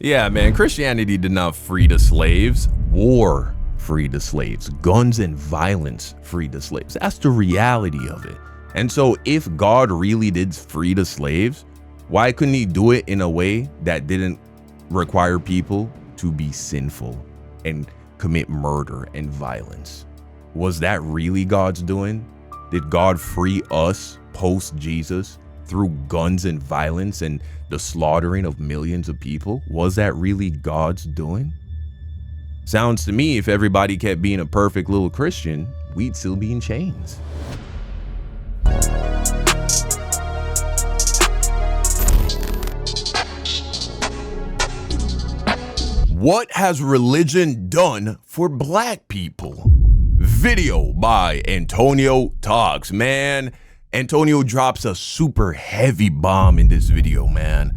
Yeah, man, Christianity did not free the slaves. War freed the slaves. Guns and violence freed the slaves. That's the reality of it. And so if God really did free the slaves, why couldn't he do it in a way that didn't require people to be sinful and commit murder and violence? Was that really God's doing? Did God free us post Jesus through guns and violence and the slaughtering of millions of people? Was that really God's doing? Sounds to me, if everybody kept being a perfect little Christian, we'd still be in chains. What has religion done for black people? Video by Antonio Talks. Man, Antonio drops a super heavy bomb in this video, man.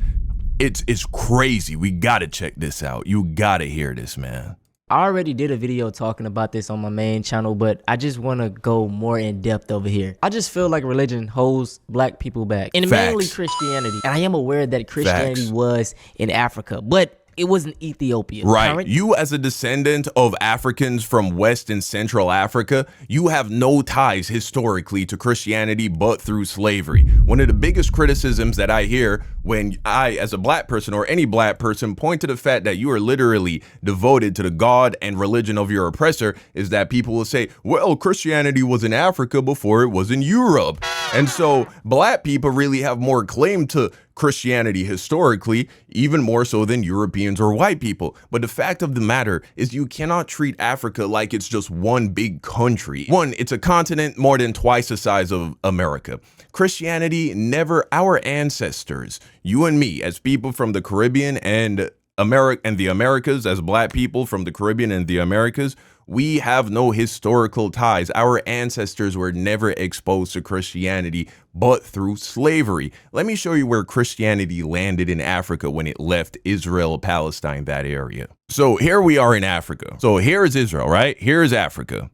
It's crazy. We gotta check this out. You gotta hear this, man. I already did a video talking about this on my main channel, but I just want to go more in depth over here. I just feel like religion holds black people back, and mainly Christianity. And I am aware that Christianity was in Africa, but it was in Ethiopia. Right. You as a descendant of Africans from West and Central Africa, you have no ties historically to Christianity but through slavery. One of the biggest criticisms that I hear when I, as a black person or any black person, point to the fact that you are literally devoted to the God and religion of your oppressor is that people will say, well, Christianity was in Africa before it was in Europe. And so black people really have more claim to Christianity historically, even more so than Europeans or white people. But the fact of the matter is you cannot treat Africa like it's just one big country. One, it's a continent more than twice the size of America. Christianity never, our ancestors, you and me as people from the Caribbean and the Americas, as black people from the Caribbean and the Americas, we have no historical ties. Our ancestors were never exposed to Christianity but through slavery. Let me show you where Christianity landed in Africa when it left Israel, Palestine, that area. So here we are in Africa. So here's Israel, right? Here's Africa.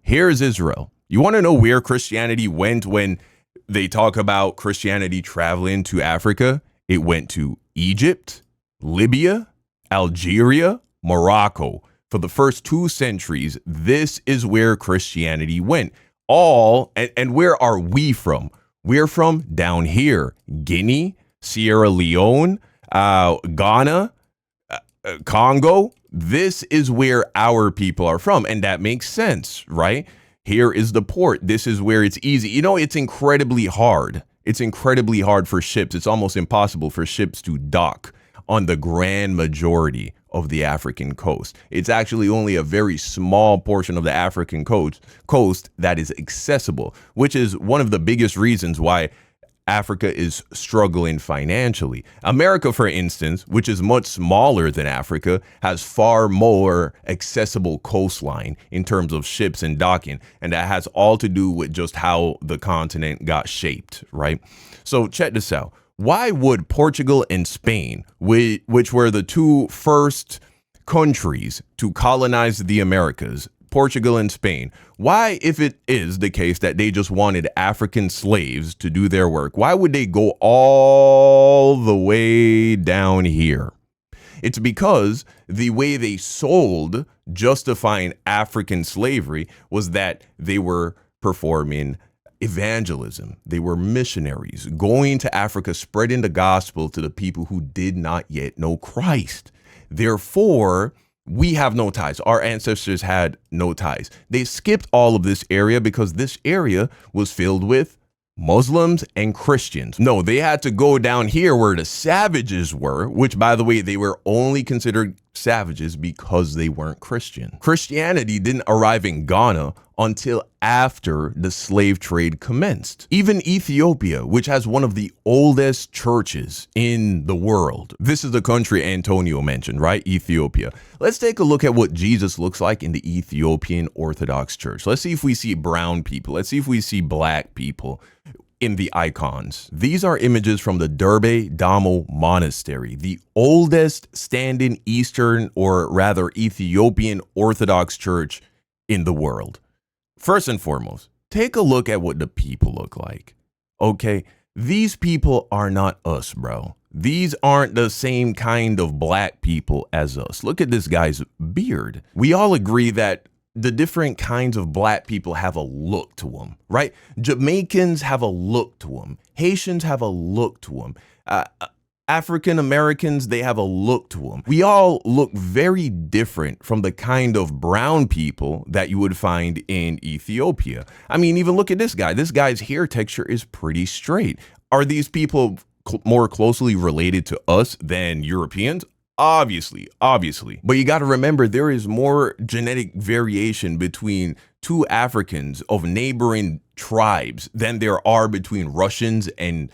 Here's Israel. You want to know where Christianity went when they talk about Christianity traveling to Africa? It went to Egypt, Libya, Algeria, Morocco. For the first 2 centuries, this is where Christianity went. And where are we from? We're from down here, Guinea, Sierra Leone, Ghana, Congo. This is where our people are from. And that makes sense, right? Here is the port. This is where it's easy. You know, it's incredibly hard. It's incredibly hard for ships. It's almost impossible for ships to dock on the grand majority of the African coast. It's actually only a very small portion of the African coast that is accessible, which is one of the biggest reasons why Africa is struggling financially. America, for instance, which is much smaller than Africa, has far more accessible coastline in terms of ships and docking. And that has all to do with just how the continent got shaped, right? So check this out. Why would Portugal and Spain, which were the 2 first countries to colonize the Americas, Portugal and Spain, why, if it is the case that they just wanted African slaves to do their work, why would they go all the way down here? It's because the way they sold justifying African slavery was that they were performing evangelism. They were missionaries going to Africa, spreading the gospel to the people who did not yet know Christ. Therefore, we have no ties. Our ancestors had no ties. They skipped all of this area because this area was filled with Muslims and Christians. No, they had to go down here where the savages were, which, by the way, they were only considered savages because they weren't Christian. Christianity didn't arrive in Ghana until after the slave trade commenced. Even Ethiopia, which has one of the oldest churches in the world. This is the country Antonio mentioned, right? Ethiopia. Let's take a look at what Jesus looks like in the Ethiopian Orthodox Church. Let's see if we see brown people. Let's see if we see black people in the icons. These are images from the Derbe Damo Monastery, the oldest standing Eastern, or rather Ethiopian Orthodox Church in the world. First and foremost, take a look at what the people look like. Okay, these people are not us, bro. These aren't the same kind of black people as us. Look at this guy's beard. We all agree that the different kinds of black people have a look to them, right? Jamaicans have a look to them. Haitians have a look to them. African Americans, they have a look to them. We all look very different from the kind of brown people that you would find in Ethiopia. I mean, even look at this guy. This guy's hair texture is pretty straight. Are these people more closely related to us than Europeans? Obviously. But you got to remember, there is more genetic variation between two Africans of neighboring tribes than there are between Russians and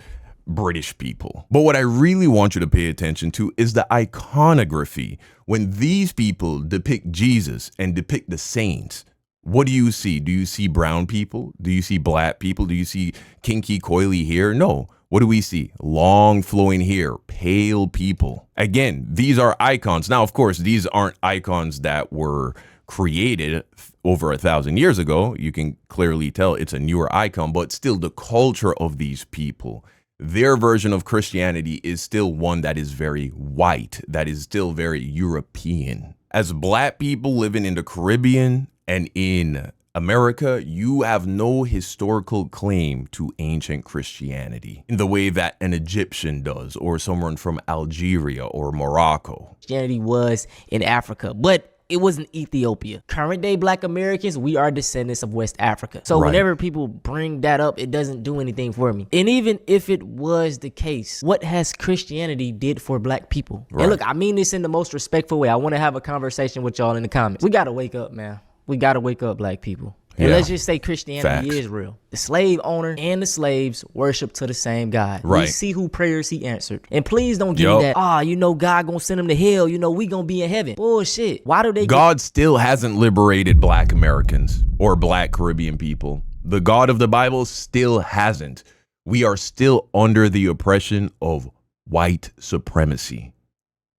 British people. But what I really want you to pay attention to is the iconography. When these people depict Jesus and depict the saints, what do you see? Do you see brown people? Do you see black people? Do you see kinky, coily hair? No. What do we see? Long flowing hair, pale people. Again, these are icons. Now, of course, these aren't icons that were created over 1,000 years ago. You can clearly tell it's a newer icon, but still the culture of these people, their version of Christianity is still one that is very white, that is still very European. As black people living in the Caribbean and in America, you have no historical claim to ancient Christianity in the way that an Egyptian does, or someone from Algeria or Morocco. Christianity was in Africa, but it was in Ethiopia. Current day black Americans, we are descendants of West Africa. So whenever people bring that up, it doesn't do anything for me. And even if it was the case, what has Christianity did for black people? And look, I mean this in the most respectful way. I want to have a conversation with y'all in the comments. We got to wake up, man. We got to wake up, black people. And let's just say Christianity is real. The slave owner and the slaves worship to the same God. We see who prayers he answered. And please don't give me that, you know, God gonna send him to hell. You know, we gonna be in heaven. Bullshit. Why do they? God still hasn't liberated black Americans or black Caribbean people. The God of the Bible still hasn't. We are still under the oppression of white supremacy.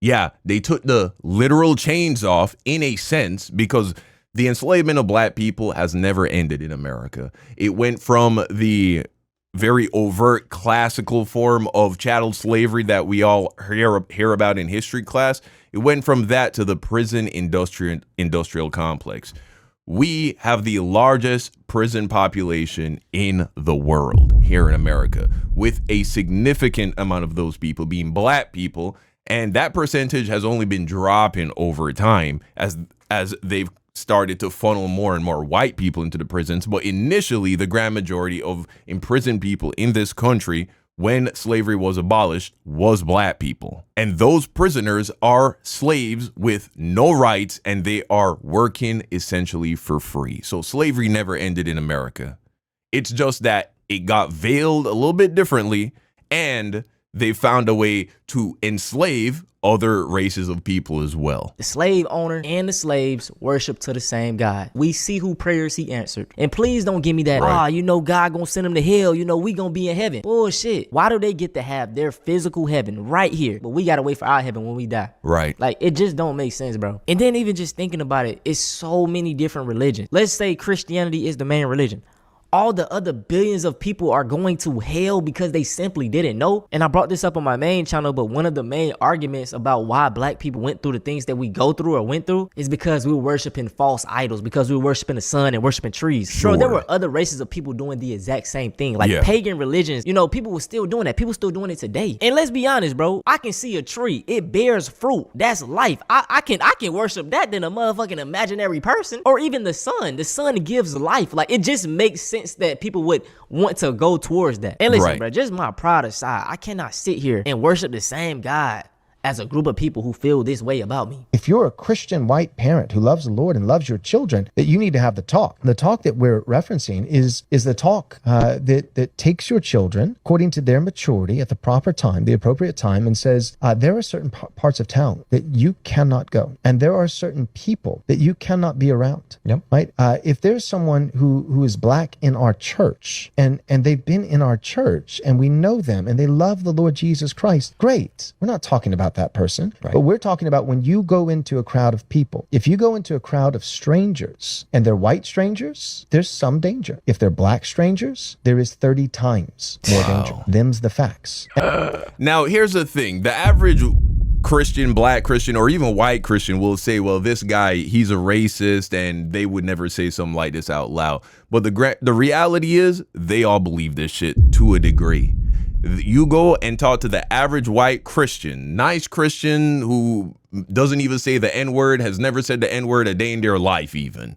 Yeah, they took the literal chains off in a sense, because the enslavement of black people has never ended in America. It went from the very overt classical form of chattel slavery that we all hear about in history class. It went from that to the prison industrial complex. We have the largest prison population in the world here in America, with a significant amount of those people being black people. And that percentage has only been dropping over time as they've started to funnel more and more white people into the prisons. But initially, the grand majority of imprisoned people in this country when slavery was abolished was black people. And those prisoners are slaves with no rights, and they are working essentially for free. So slavery never ended in America. It's just that it got veiled a little bit differently, and they found a way to enslave other races of people as well. The slave owner and the slaves worship to the same God. We see who prayers he answered. And please don't give me that, you know, God gonna send them to hell. You know, we gonna be in heaven. Bullshit. Why do they get to have their physical heaven right here, but we gotta wait for our heaven when we die? Like, it just don't make sense, bro. And then even just thinking about it, it's so many different religions. Let's say Christianity is the main religion. All the other billions of people are going to hell because they simply didn't know. And I brought this up on my main channel, but one of the main arguments about why black people went through the things that we go through or went through is because we were worshiping false idols, because we were worshiping the sun and worshiping trees. Bro, there were other races of people doing the exact same thing. Like pagan religions, you know, people were still doing that. People still doing it today. And let's be honest, bro, I can see a tree. It bears fruit. That's life. I can worship that than a motherfucking imaginary person, or even the sun. The sun gives life. Like, it just makes sense that people would want to go towards that. And listen, bro, just my pride aside, I cannot sit here and worship the same God as a group of people who feel this way about me. If you're a Christian white parent who loves the Lord and loves your children, that you need to have the talk. The talk that we're referencing is the talk that takes your children according to their maturity at the proper time, the appropriate time, and says, there are certain parts of town that you cannot go. And there are certain people that you cannot be around. Right? If there's someone who is black in our church and they've been in our church and we know them and they love the Lord Jesus Christ, great. We're not talking about about that person. Right. But we're talking about when you go into a crowd of people. If you go into a crowd of strangers and they're white strangers, there's some danger. If they're black strangers, there is 30 times more danger. Them's the facts. Now, here's the thing. The average Christian, black Christian, or even white Christian will say, well, this guy, he's a racist, and they would never say something like this out loud. But the reality is they all believe this shit to a degree. You go and talk to the average white Christian, nice Christian who doesn't even say the N-word, has never said the N-word a day in their life even.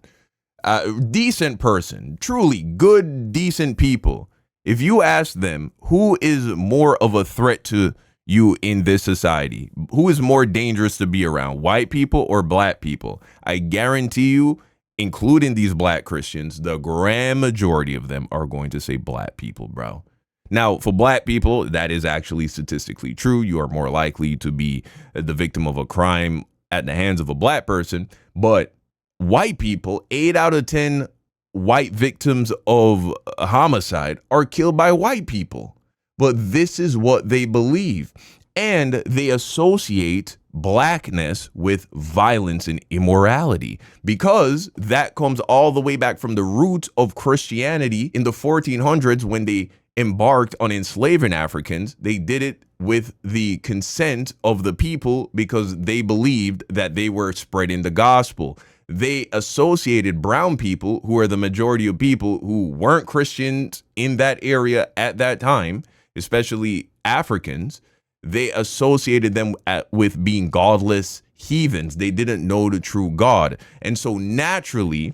Decent person, truly good, decent people. If you ask them who is more of a threat to you in this society, who is more dangerous to be around, white people or black people, I guarantee you, including these black Christians, the grand majority of them are going to say black people, bro. Now, for black people, that is actually statistically true. You are more likely to be the victim of a crime at the hands of a black person. But white people, 8 out of 10 white victims of a homicide are killed by white people. But this is what they believe. And they associate blackness with violence and immorality, because that comes all the way back from the roots of Christianity in the 1400s when they embarked on enslaving Africans. They did it with the consent of the people because they believed that they were spreading the gospel. They associated brown people, who are the majority of people who weren't Christians in that area at that time, especially Africans. They associated them with being godless heathens. They didn't know the true God. And so naturally,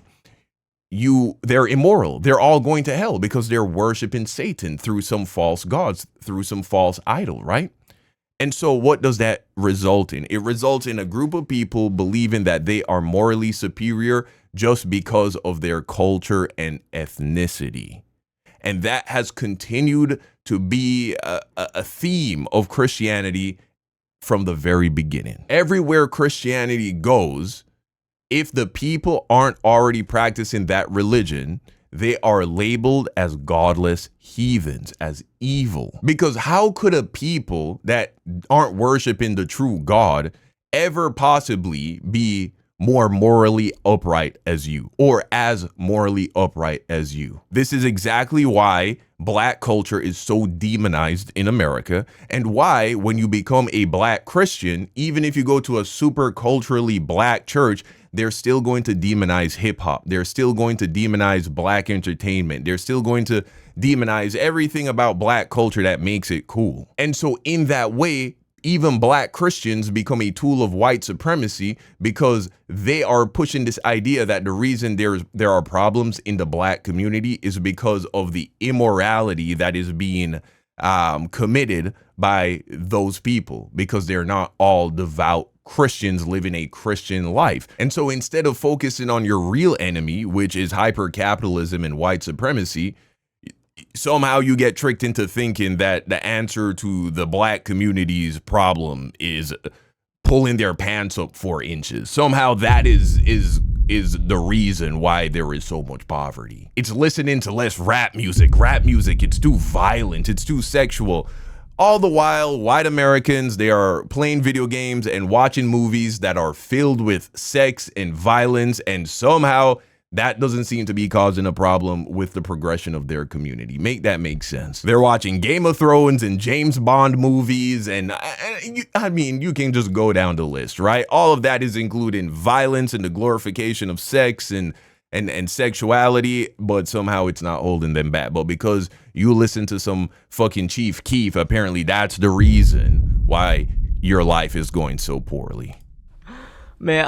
they're immoral. They're all going to hell because they're worshiping Satan through some false gods, through some false idol, right? And so what does that result in? It results in a group of people believing that they are morally superior just because of their culture and ethnicity. And that has continued to be a theme of Christianity from the very beginning. Everywhere Christianity goes, if the people aren't already practicing that religion, they are labeled as godless heathens, as evil. Because how could a people that aren't worshiping the true God ever possibly be more morally upright as you, or as morally upright as you? This is exactly why black culture is so demonized in America, and why when you become a black Christian, even if you go to a super culturally black church, they're still going to demonize hip hop. They're still going to demonize black entertainment. They're still going to demonize everything about black culture that makes it cool. And so in that way, even black Christians become a tool of white supremacy, because they are pushing this idea that the reason there are problems in the black community is because of the immorality that is being committed by those people, because they're not all devout Christians living a Christian life. And so instead of focusing on your real enemy, which is hyper-capitalism and white supremacy, somehow you get tricked into thinking that the answer to the black community's problem is pulling their pants up 4 inches. Somehow that is the reason why there is so much poverty. It's listening to less rap music. Rap music, it's too violent, it's too sexual. All the while, white Americans, they are playing video games and watching movies that are filled with sex and violence, and somehow that doesn't seem to be causing a problem with the progression of their community. Make that make sense. They're watching Game of Thrones and James Bond movies, and I mean, you can just go down the list, right? All of that is including violence and the glorification of sex and sexuality, but somehow it's not holding them back. But because you listen to some fucking Chief Keef, apparently that's the reason why your life is going so poorly. Man,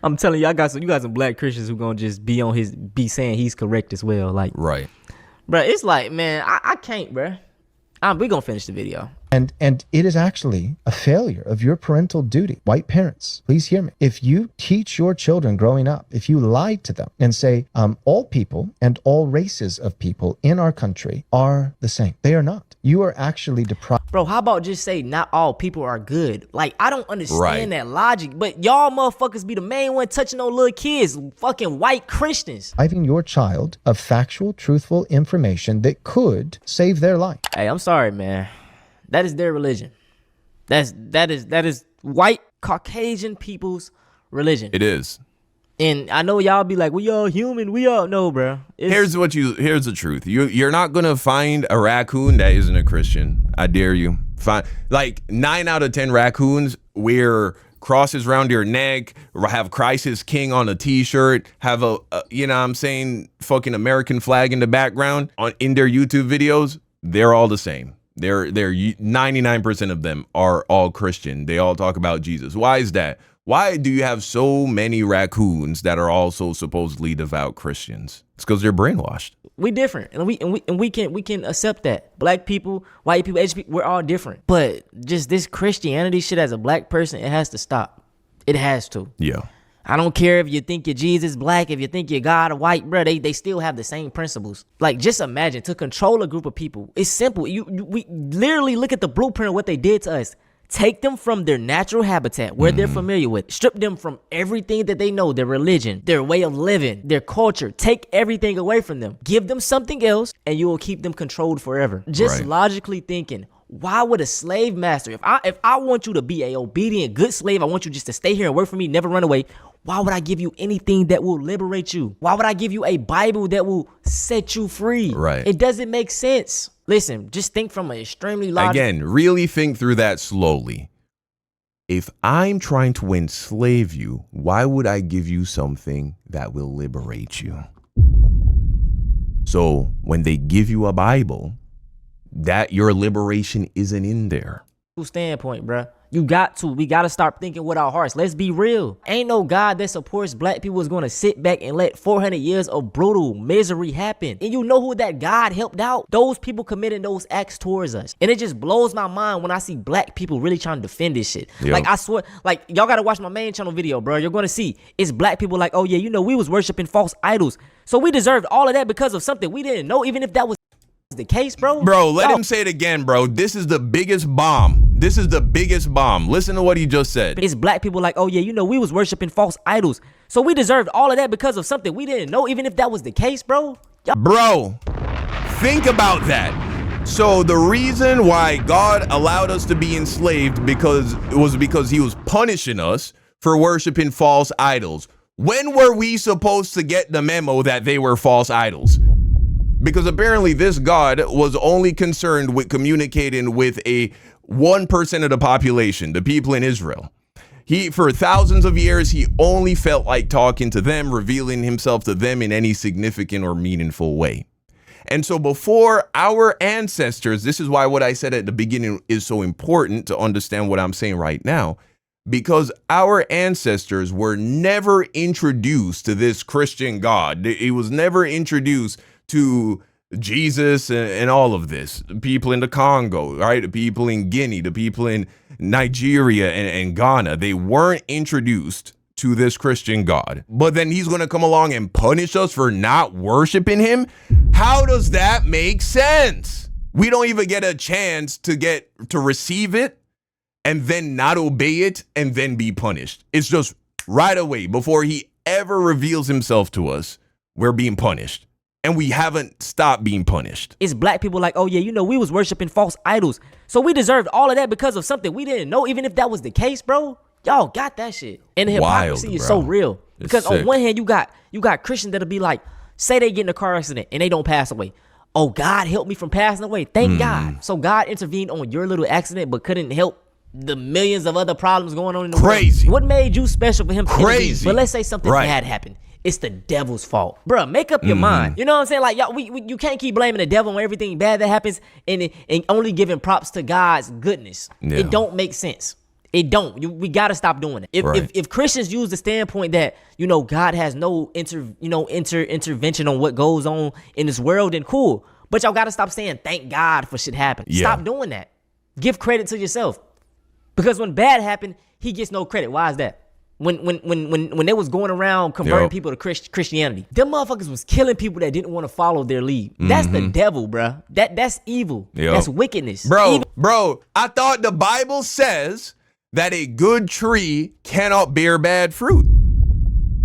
I'm telling you, you got some black Christians who gonna just be saying he's correct as well. Like, right, bro, it's like, man, I can't, bro. We're gonna finish the video. And it is actually a failure of your parental duty. White parents, please hear me. If you teach your children growing up, if you lie to them and say all people and all races of people in our country are the same, they are not. You are actually deprived. Bro, how about just say not all people are good? Like, I don't understand that logic, but y'all motherfuckers be the main one touching on little kids, fucking white Christians. Depriving your child of factual, truthful information that could save their life. Hey, I'm sorry, man. That is their religion. That is white Caucasian people's religion. It is. And I know y'all be like, we all human. We all know, bro. Here's the truth. You're not gonna find a raccoon that isn't a Christian. I dare you. Find like 9 out of 10 raccoons wear crosses around your neck, have Christ is King on a t-shirt, have a you know what I'm saying, fucking American flag in the background in their YouTube videos. They're all the same. They're 99% of them are all Christian. They all talk about Jesus. Why is that? Why do you have so many raccoons that are also supposedly devout Christians? It's because they're brainwashed. We different, and we can accept that. Black people, white people, Asian people, we're all different. But just this Christianity shit as a black person, it has to stop. It has to. Yeah. I don't care if you think your Jesus black, if you think your God a white, bro. They still have the same principles. Like, just imagine, to control a group of people, it's simple. We literally look at the blueprint of what they did to us. Take them from their natural habitat, where they're familiar with. Strip them from everything that they know, their religion, their way of living, their culture. Take everything away from them. Give them something else, and you will keep them controlled forever. Just logically thinking, why would a slave master, if I want you to be a obedient, good slave, I want you just to stay here and work for me, never run away, why would I give you anything that will liberate you? Why would I give you a Bible that will set you free? Right. It doesn't make sense. Listen, just think from an extremely logical... Again, really think through that slowly. If I'm trying to enslave you, why would I give you something that will liberate you? So when they give you a Bible, that your liberation isn't in there. Standpoint, bruh. We got to start thinking with our hearts. Let's be real. Ain't no God that supports black people is going to sit back and let 400 years of brutal misery happen. And you know who that God helped out? Those people committing those acts towards us. And it just blows my mind when I see black people really trying to defend this shit. Yep. Like, I swear, like, y'all got to watch my main channel video, bro. You're going to see it's black people like, oh yeah, you know, we was worshiping false idols. So we deserved all of that because of something we didn't know, even if that was the case, bro. Bro, let him say it again, bro. This is the biggest bomb. This is the biggest bomb. Listen to what he just said. It's black people like, oh yeah, you know, we was worshiping false idols. So we deserved all of that because of something we didn't know, even if that was the case, bro. Bro, think about that. So the reason why God allowed us to be enslaved was because he was punishing us for worshiping false idols. When were we supposed to get the memo that they were false idols? Because apparently this God was only concerned with communicating with 1% of the population, the people in Israel. For thousands of years, he only felt like talking to them, revealing himself to them in any significant or meaningful way. And so before our ancestors, this is why what I said at the beginning is so important to understand what I'm saying right now, because our ancestors were never introduced to this Christian God. It was never introduced to Jesus and all of this. People in the Congo, right? The people in Guinea, the people in Nigeria and Ghana, they weren't introduced to this Christian God. But then he's going to come along and punish us for not worshiping him? How does that make sense? We don't even get a chance to receive it and then not obey it and then be punished. It's just right away before he ever reveals himself to us, we're being punished. And we haven't stopped being punished. It's black people like, oh yeah, you know, we was worshiping false idols. So we deserved all of that because of something we didn't know, even if that was the case, bro. Y'all got that shit. And the hypocrisy is so real. Because on one hand, you got Christians that'll be like, say they get in a car accident and they don't pass away. Oh, God helped me from passing away. Thank God. So God intervened on your little accident but couldn't help the millions of other problems going on in the world. What made you special for him to intervene? But let's say something bad happened. It's the devil's fault. Bruh, make up your mind. You know what I'm saying? Like, y'all, you can't keep blaming the devil on everything bad that happens and only giving props to God's goodness. Yeah. It don't make sense. It don't. We got to stop doing it. If Christians use the standpoint that, you know, God has no intervention on what goes on in this world, then cool. But y'all got to stop saying thank God for shit happening. Yeah. Stop doing that. Give credit to yourself. Because when bad happened, he gets no credit. Why is that? When they was going around converting people to Christianity, them motherfuckers was killing people that didn't want to follow their lead. That's the devil, bruh. That's evil. That's wickedness. Bro, I thought the Bible says that a good tree cannot bear bad fruit.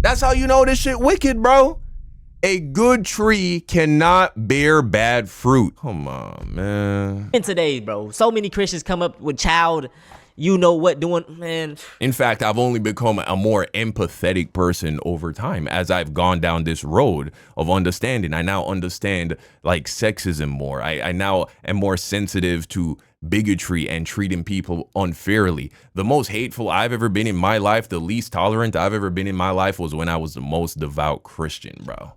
That's how you know this shit wicked, bro. A good tree cannot bear bad fruit. Come on, man. In today, bro, so many Christians come up with child, you know what, doing, man. In fact, I've only become a more empathetic person over time as I've gone down this road of understanding. I now understand like sexism more. I now am more sensitive to bigotry and treating people unfairly. The most hateful I've ever been in my life, the least tolerant I've ever been in my life was when I was the most devout Christian, bro.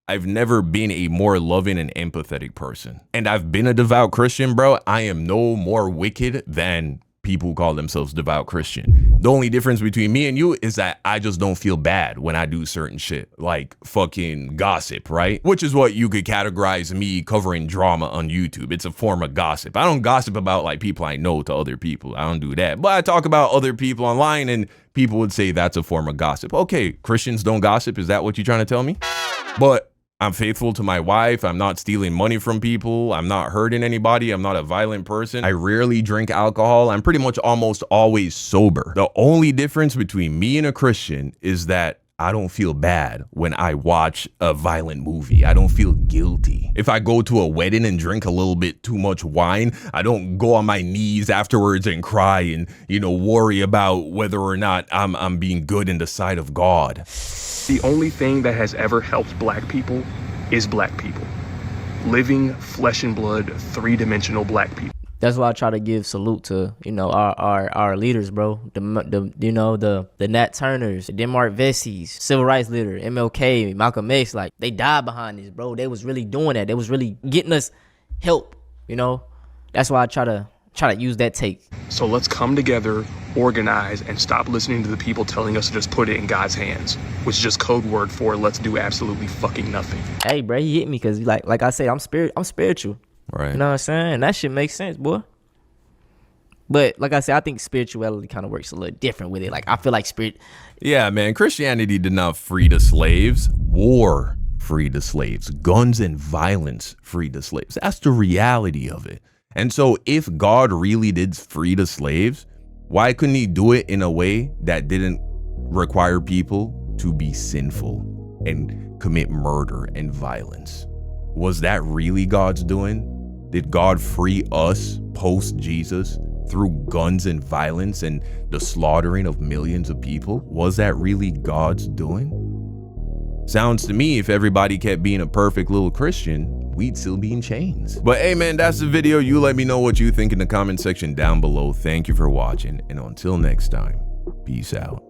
I've never been a more loving and empathetic person. And I've been a devout Christian, bro. I am no more wicked than people who call themselves devout Christian. The only difference between me and you is that I just don't feel bad when I do certain shit, like fucking gossip, right? Which is what you could categorize me covering drama on YouTube. It's a form of gossip. I don't gossip about like people I know to other people. I don't do that. But I talk about other people online and people would say that's a form of gossip. Okay, Christians don't gossip. Is that what you're trying to tell me? But I'm faithful to my wife. I'm not stealing money from people. I'm not hurting anybody. I'm not a violent person. I rarely drink alcohol. I'm pretty much almost always sober. The only difference between me and a Christian is that I don't feel bad when I watch a violent movie. I don't feel guilty. If I go to a wedding and drink a little bit too much wine, I don't go on my knees afterwards and cry and, you know, worry about whether or not I'm being good in the sight of God. The only thing that has ever helped black people is black people. Living flesh and blood, three-dimensional black people. That's why I try to give salute to, you know, our leaders, bro. The Nat Turners, the Denmark Vessies, civil rights leader, MLK, Malcolm X, like they died behind this, bro. They was really doing that. They was really getting us help, you know. That's why I try to use that take. So let's come together, organize, and stop listening to the people telling us to just put it in God's hands, which is just code word for let's do absolutely fucking nothing. Hey, bro, he hit me because like I said, I'm spiritual. Right. You know what I'm saying? That shit makes sense, boy. But like I said, I think spirituality kind of works a little different with it. Like I feel like Yeah, man. Christianity did not free the slaves. War freed the slaves. Guns and violence freed the slaves. That's the reality of it. And so if God really did free the slaves, why couldn't he do it in a way that didn't require people to be sinful and commit murder and violence? Was that really God's doing? Did God free us post Jesus through guns and violence and the slaughtering of millions of people? Was that really God's doing? Sounds to me if everybody kept being a perfect little Christian, we'd still be in chains. But hey man, that's the video. You let me know what you think in the comment section down below. Thank you for watching, and until next time, peace out.